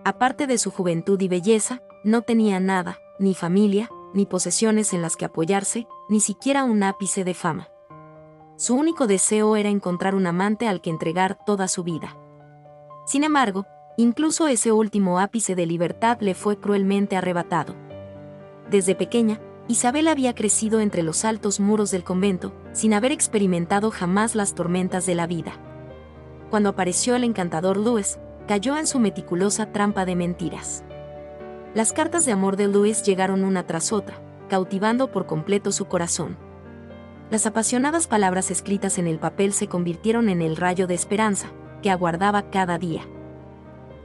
Aparte de su juventud y belleza, no tenía nada, ni familia, ni posesiones en las que apoyarse, ni siquiera un ápice de fama. Su único deseo era encontrar un amante al que entregar toda su vida. Sin embargo, incluso ese último ápice de libertad le fue cruelmente arrebatado. Desde pequeña, Isabel había crecido entre los altos muros del convento, sin haber experimentado jamás las tormentas de la vida. Cuando apareció el encantador Louis, cayó en su meticulosa trampa de mentiras. Las cartas de amor de Louis llegaron una tras otra, cautivando por completo su corazón. Las apasionadas palabras escritas en el papel se convirtieron en el rayo de esperanza, que aguardaba cada día.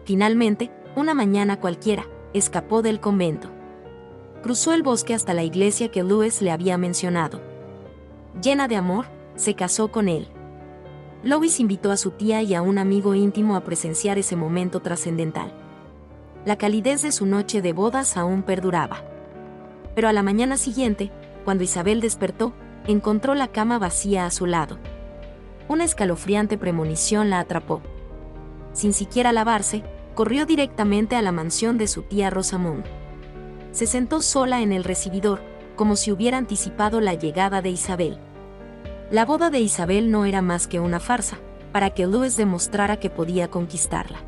Finalmente, una mañana cualquiera, escapó del convento. Cruzó el bosque hasta la iglesia que Louis le había mencionado. Llena de amor, se casó con él. Louis invitó a su tía y a un amigo íntimo a presenciar ese momento trascendental. La calidez de su noche de bodas aún perduraba. Pero a la mañana siguiente, cuando Isabel despertó, encontró la cama vacía a su lado. Una escalofriante premonición la atrapó. Sin siquiera lavarse, corrió directamente a la mansión de su tía Rosamond. Se sentó sola en el recibidor, como si hubiera anticipado la llegada de Isabel. La boda de Isabel no era más que una farsa, para que Louis demostrara que podía conquistarla.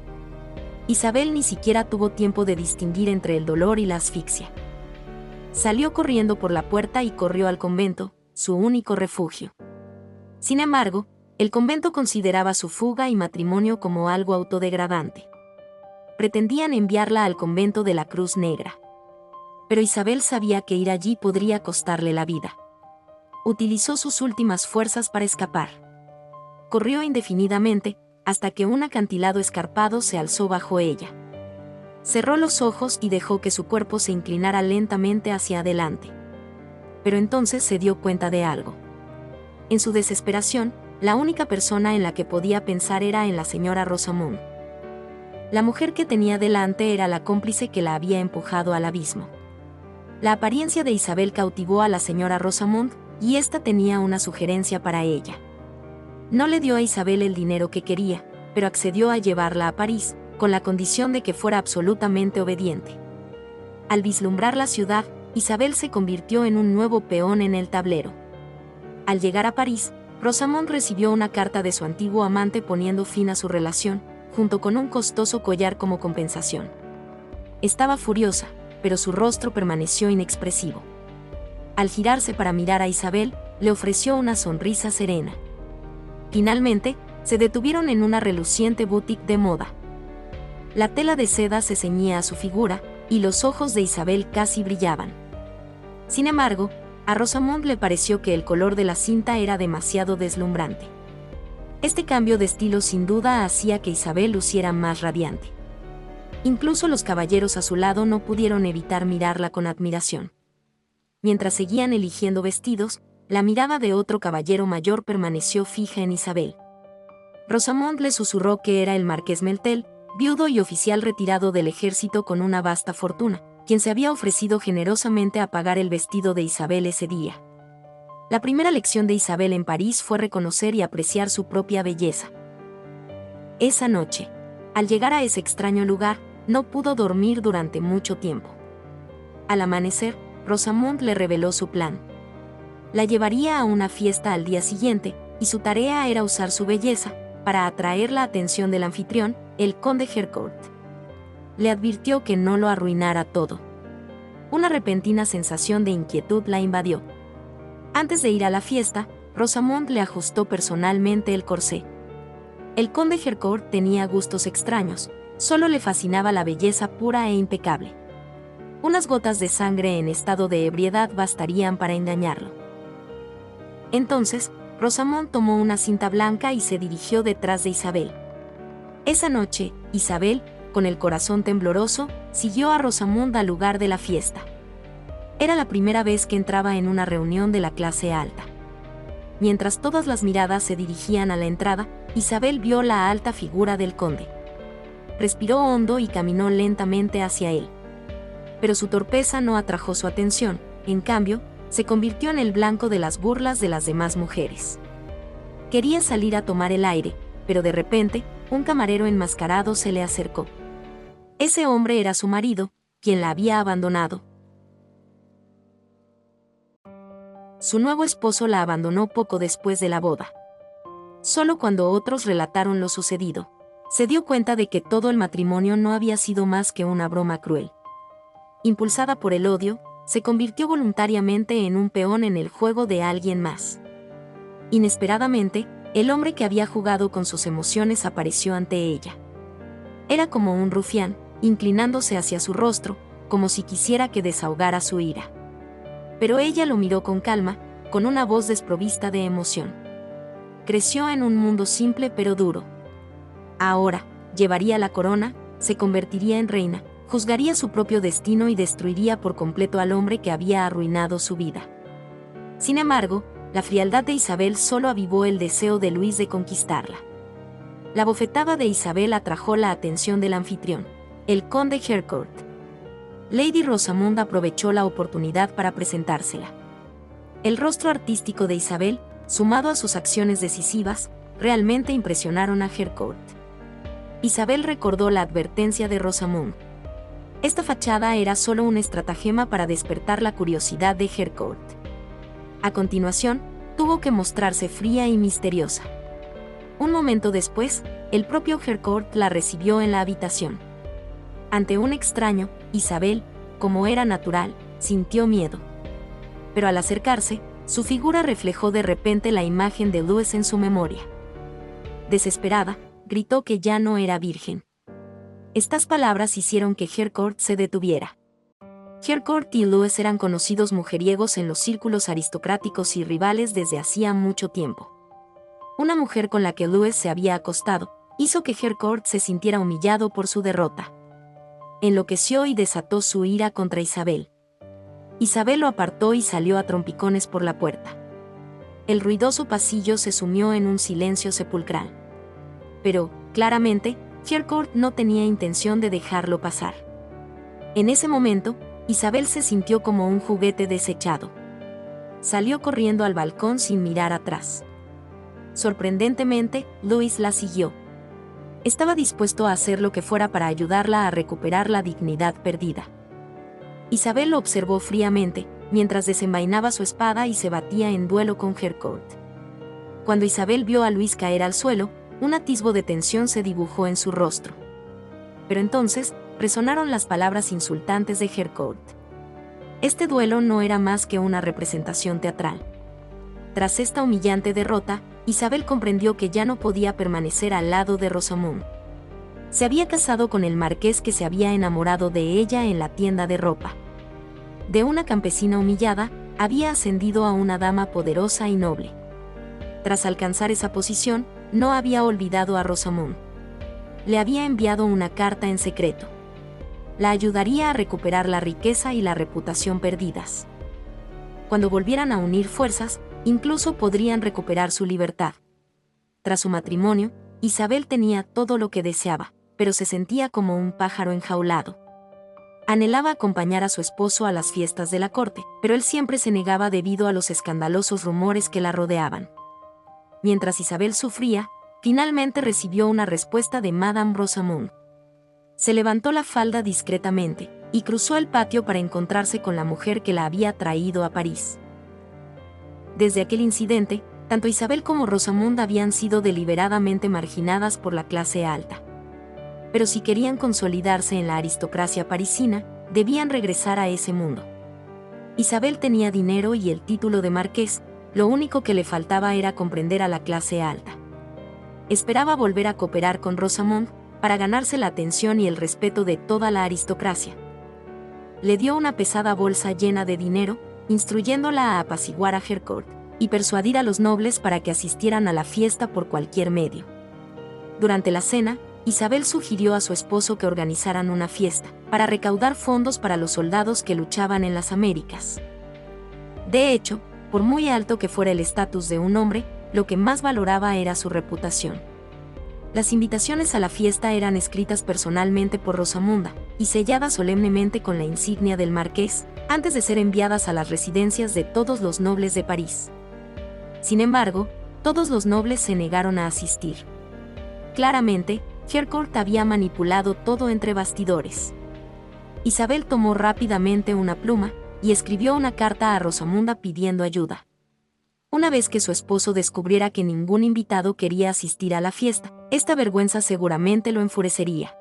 Isabel ni siquiera tuvo tiempo de distinguir entre el dolor y la asfixia. Salió corriendo por la puerta y corrió al convento, su único refugio. Sin embargo, el convento consideraba su fuga y matrimonio como algo autodegradante. Pretendían enviarla al convento de la Cruz Negra. Pero Isabel sabía que ir allí podría costarle la vida. Utilizó sus últimas fuerzas para escapar. Corrió indefinidamente, hasta que un acantilado escarpado se alzó bajo ella. Cerró los ojos y dejó que su cuerpo se inclinara lentamente hacia adelante. Pero entonces se dio cuenta de algo. En su desesperación, la única persona en la que podía pensar era en la señora Rosamond. La mujer que tenía delante era la cómplice que la había empujado al abismo. La apariencia de Isabel cautivó a la señora Rosamond, y ésta tenía una sugerencia para ella. No le dio a Isabel el dinero que quería, pero accedió a llevarla a París, con la condición de que fuera absolutamente obediente. Al vislumbrar la ciudad, Isabel se convirtió en un nuevo peón en el tablero. Al llegar a París, Rosamond recibió una carta de su antiguo amante poniendo fin a su relación, junto con un costoso collar como compensación. Estaba furiosa, pero su rostro permaneció inexpresivo. Al girarse para mirar a Isabel, le ofreció una sonrisa serena. Finalmente, se detuvieron en una reluciente boutique de moda. La tela de seda se ceñía a su figura, y los ojos de Isabel casi brillaban. Sin embargo, a Rosamond le pareció que el color de la cinta era demasiado deslumbrante. Este cambio de estilo sin duda hacía que Isabel luciera más radiante. Incluso los caballeros a su lado no pudieron evitar mirarla con admiración. Mientras seguían eligiendo vestidos, la mirada de otro caballero mayor permaneció fija en Isabel. Rosamond le susurró que era el marqués Meltel, viudo y oficial retirado del ejército con una vasta fortuna, quien se había ofrecido generosamente a pagar el vestido de Isabel ese día. La primera lección de Isabel en París fue reconocer y apreciar su propia belleza. Esa noche, al llegar a ese extraño lugar, no pudo dormir durante mucho tiempo. Al amanecer, Rosamond le reveló su plan. La llevaría a una fiesta al día siguiente, y su tarea era usar su belleza para atraer la atención del anfitrión, el conde Harcourt. Le advirtió que no lo arruinara todo. Una repentina sensación de inquietud la invadió. Antes de ir a la fiesta, Rosamond le ajustó personalmente el corsé. El conde Harcourt tenía gustos extraños, solo le fascinaba la belleza pura e impecable. Unas gotas de sangre en estado de ebriedad bastarían para engañarlo. Entonces, Rosamond tomó una cinta blanca y se dirigió detrás de Isabel. Esa noche, Isabel, con el corazón tembloroso, siguió a Rosamond al lugar de la fiesta. Era la primera vez que entraba en una reunión de la clase alta. Mientras todas las miradas se dirigían a la entrada, Isabel vio la alta figura del conde. Respiró hondo y caminó lentamente hacia él. Pero su torpeza no atrajo su atención, en cambio, se convirtió en el blanco de las burlas de las demás mujeres. Quería salir a tomar el aire, pero de repente, un camarero enmascarado se le acercó. Ese hombre era su marido, quien la había abandonado. Su nuevo esposo la abandonó poco después de la boda. Solo cuando otros relataron lo sucedido, se dio cuenta de que todo el matrimonio no había sido más que una broma cruel. Impulsada por el odio, se convirtió voluntariamente en un peón en el juego de alguien más. Inesperadamente, el hombre que había jugado con sus emociones apareció ante ella. Era como un rufián, inclinándose hacia su rostro, como si quisiera que desahogara su ira. Pero ella lo miró con calma, con una voz desprovista de emoción. Creció en un mundo simple pero duro. Ahora, llevaría la corona, se convertiría en reina, juzgaría su propio destino y destruiría por completo al hombre que había arruinado su vida. Sin embargo, la frialdad de Isabel solo avivó el deseo de Luis de conquistarla. La bofetada de Isabel atrajo la atención del anfitrión, el conde Harcourt. Lady Rosamund aprovechó la oportunidad para presentársela. El rostro artístico de Isabel, sumado a sus acciones decisivas, realmente impresionaron a Harcourt. Isabel recordó la advertencia de Rosamund. Esta fachada era solo un estratagema para despertar la curiosidad de Harcourt. A continuación, tuvo que mostrarse fría y misteriosa. Un momento después, el propio Harcourt la recibió en la habitación. Ante un extraño, Isabel, como era natural, sintió miedo. Pero al acercarse, su figura reflejó de repente la imagen de Louis en su memoria. Desesperada, gritó que ya no era virgen. Estas palabras hicieron que Harcourt se detuviera. Harcourt y Louis eran conocidos mujeriegos en los círculos aristocráticos y rivales desde hacía mucho tiempo. Una mujer con la que Louis se había acostado hizo que Harcourt se sintiera humillado por su derrota. Enloqueció y desató su ira contra Isabel. Isabel lo apartó y salió a trompicones por la puerta. El ruidoso pasillo se sumió en un silencio sepulcral. Pero, claramente, Harcourt no tenía intención de dejarlo pasar. En ese momento, Isabel se sintió como un juguete desechado. Salió corriendo al balcón sin mirar atrás. Sorprendentemente, Louis la siguió. Estaba dispuesto a hacer lo que fuera para ayudarla a recuperar la dignidad perdida. Isabel lo observó fríamente, mientras desenvainaba su espada y se batía en duelo con Harcourt. Cuando Isabel vio a Louis caer al suelo, un atisbo de tensión se dibujó en su rostro. Pero entonces, resonaron las palabras insultantes de Harcourt. Este duelo no era más que una representación teatral. Tras esta humillante derrota, Isabel comprendió que ya no podía permanecer al lado de Rosamund. Se había casado con el marqués que se había enamorado de ella en la tienda de ropa. De una campesina humillada, había ascendido a una dama poderosa y noble. Tras alcanzar esa posición, no había olvidado a Rosamund. Le había enviado una carta en secreto. La ayudaría a recuperar la riqueza y la reputación perdidas. Cuando volvieran a unir fuerzas, incluso podrían recuperar su libertad. Tras su matrimonio, Isabel tenía todo lo que deseaba, pero se sentía como un pájaro enjaulado. Anhelaba acompañar a su esposo a las fiestas de la corte, pero él siempre se negaba debido a los escandalosos rumores que la rodeaban. Mientras Isabel sufría, finalmente recibió una respuesta de Madame Rosamund. Se levantó la falda discretamente y cruzó el patio para encontrarse con la mujer que la había traído a París. Desde aquel incidente, tanto Isabel como Rosamund habían sido deliberadamente marginadas por la clase alta. Pero si querían consolidarse en la aristocracia parisina, debían regresar a ese mundo. Isabel tenía dinero y el título de marqués, lo único que le faltaba era comprender a la clase alta. Esperaba volver a cooperar con Rosamund para ganarse la atención y el respeto de toda la aristocracia. Le dio una pesada bolsa llena de dinero, instruyéndola a apaciguar a Harcourt y persuadir a los nobles para que asistieran a la fiesta por cualquier medio. Durante la cena, Isabel sugirió a su esposo que organizaran una fiesta para recaudar fondos para los soldados que luchaban en las Américas. De hecho, por muy alto que fuera el estatus de un hombre, lo que más valoraba era su reputación. Las invitaciones a la fiesta eran escritas personalmente por Rosamunda y selladas solemnemente con la insignia del marqués, antes de ser enviadas a las residencias de todos los nobles de París. Sin embargo, todos los nobles se negaron a asistir. Claramente, Harcourt había manipulado todo entre bastidores. Isabel tomó rápidamente una pluma y escribió una carta a Rosamunda pidiendo ayuda. Una vez que su esposo descubriera que ningún invitado quería asistir a la fiesta, esta vergüenza seguramente lo enfurecería.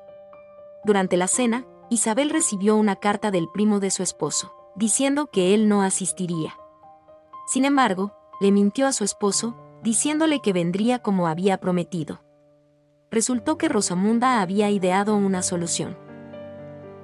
Durante la cena, Isabel recibió una carta del primo de su esposo, diciendo que él no asistiría. Sin embargo, le mintió a su esposo, diciéndole que vendría como había prometido. Resultó que Rosamunda había ideado una solución.